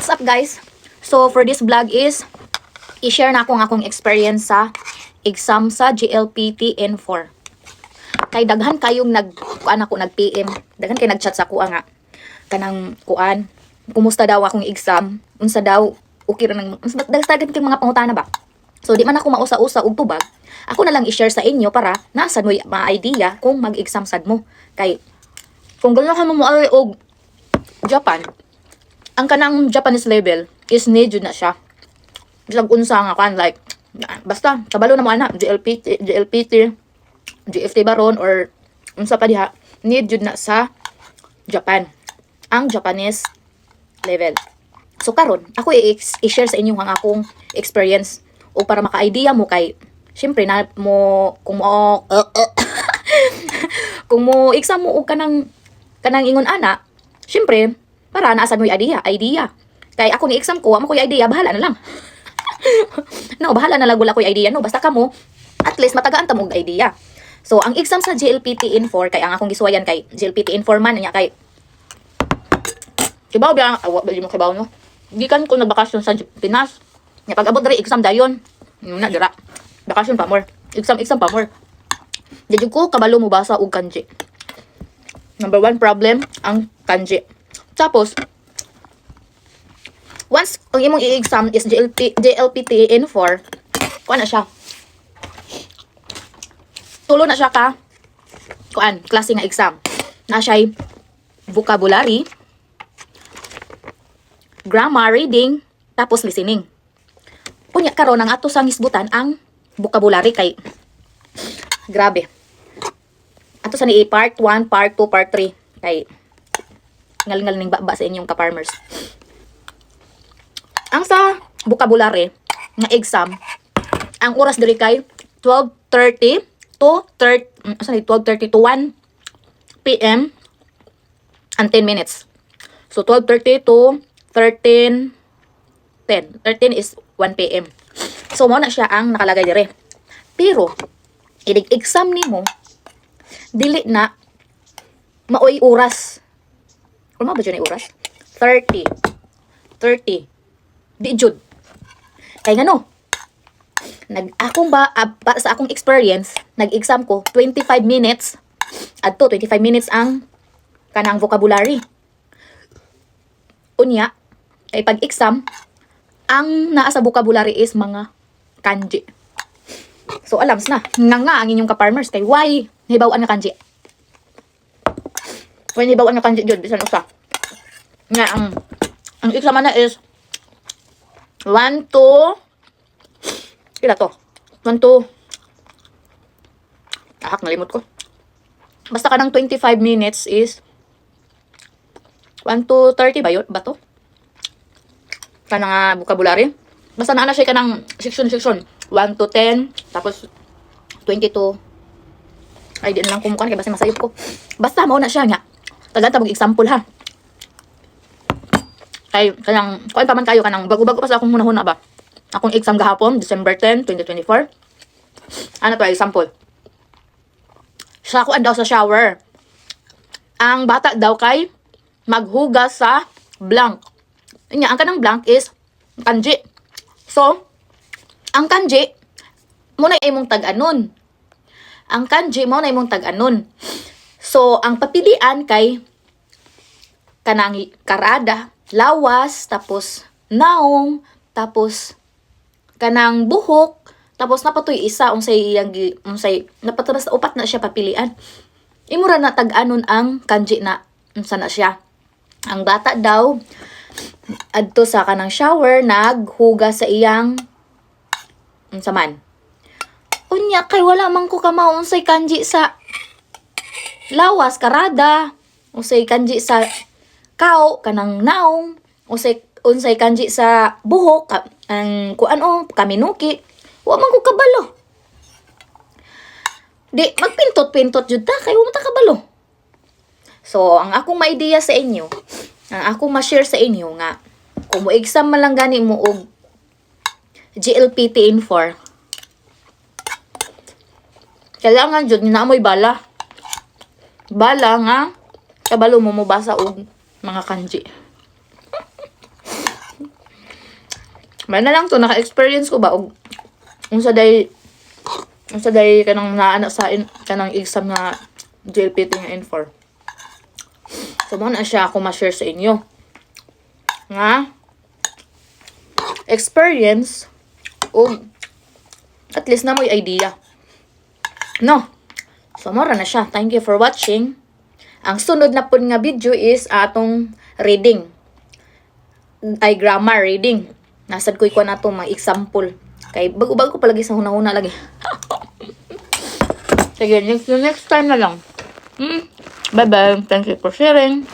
What's up guys? So for this vlog is i-share na akong experience sa exam sa GLPT N4. Kay daghan kayong nag-PM, daghan kay nag-chat sa kuha nga kanang kuan, kumusta daw akong exam, unsa daw okay ra nang daghan kay mga pangutana ba. So di man ako mausa-usa og tubag, ako na lang i-share sa inyo para nasa mo ma-idea kung mag-exam sad mo. Kay kung ganahan mo ay og Japan, ang kanang Japanese level is need na siya. Bisag unsa nga kan like basta kabalo na mo ana GLPT, GFT baron or unsa pa diha, need jud na sa Japan ang Japanese level. So karon ako i-share sa inyo ang akong experience o para maka-idea mo kay syempre na mo kung mo kung mo exam mo og kanang ingon ana, syempre para naasan mo yung idea. Kay ako ni exam ko, amo ko yung idea, bahala na lang. No, bahala na lang wala ko yung idea, no. Basta kamo, at least matagaan ta mo og idea. So, ang exam sa GLPT N4, kay ang akong gisuwayan kay GLPT N4 man, niya kay kibaw biya, bali mo kibaw, no. Gikan ko nagbakasyon sa Pinas. Nya pag abot diri exam dayon. Yun na dira. Bakasyon pa more. Exam pa more. Dili ko kabalo mo basa og kanji. Number 1 problem, ang kanji. Tapos, once ang imong i-exam is GLPT N4, kuan na siya. Tulo na siya ka, kuan, klase nga exam. Na siya'y vocabulary, grammar, reading, tapos listening. Kunya karon ang ato sang hisbutan ang vocabulary kay grabe. Ato sa ni part 1, part 2, part 3 kay ngal-ngal ning baba sa inyong ka-farmers. Ang sa vocabulary nga exam, ang oras diri kay 12:30 to 1 PM and 10 minutes. So 12:30 to 13:10. 13 is 1 PM. So mo na siya ang nakalagay dire. Pero exam nimo dili na maoy oras. Kung ba dyan yung oras? 30. Di jud. Kaya nga no, sa akong experience, nag-exam ko, 25 minutes, adto 25 minutes ang kanang vocabulary. Unya, ay pag-exam, ang naa sa vocabulary is mga kanji. So, alams na, nga ang inyong ka-farmers, kay why nahibawaan nga kanji? When hibawaan nga kanji jud bisan usa. Nga ang exam na is 1 to kila to? 1 to nalimot ko. Basta kanang 25 minutes is 1 to 30 ba yun? Ba to? Kanang vocabulary. Basta na siya kanang section 1 to 10 tapos 22 ay di na lang kumukan kay basta masayop ko. Basta mao na siya nga. Tagata mong example ha. Kay kanang kuan pa man kayo kanang bago-bago pa sa akong hunahuna ba. Akong exam gahapon, December 10, 2024. Ano to example? Sa ako daw sa shower. Ang bata daw kay maghugas sa blank. Nya ang kanang blank is kanji. So, ang kanji mo na imong tag-anon. Ang kanji mo na imong tag-anon. So, ang papilian kay kanang karada, lawas, tapos naong, tapos kanang buhok, tapos napatoy isa, unsay napatabas na upat na siya papilian. Imura na tag-anon ang kanji na, unsa na siya. Ang bata daw, adto sa kanang shower, naghugas sa iyang, unsa man. Unya, kay wala man ko kamaw unsay kanji sa lawas, karada, unsay kanji sa kao, kanang naong, unsay kanji sa buhok, ang kuan kaminuki, wa man ko kabalo. Di, magpintot-pintot jud ta, kay wa man ta kabalo. So, ang akong ma-idea sa inyo, ang akong ma-share sa inyo nga, kung mo exam man lang gani mo og GLPT N4, kailangan jud na amoy bala. Bala nga kabalo mo mabasa og mga kanji. May na lang to, naka-experience ko ba? Og, unsa day kanang naana sa kanang exam nga JLPT nga N4. So, mo na siya ako ma-share sa inyo. Nga, experience, o at least na mo'y idea. No? So, mora na siya. Thank you for watching. Ang sunod na po nga video is atong reading. Ay, grammar reading. Nasad ko na to mga example. Kay bago-bago ko palagi sa huna-huna lagi. Sige, next time na lang. Bye-bye. Thank you for sharing.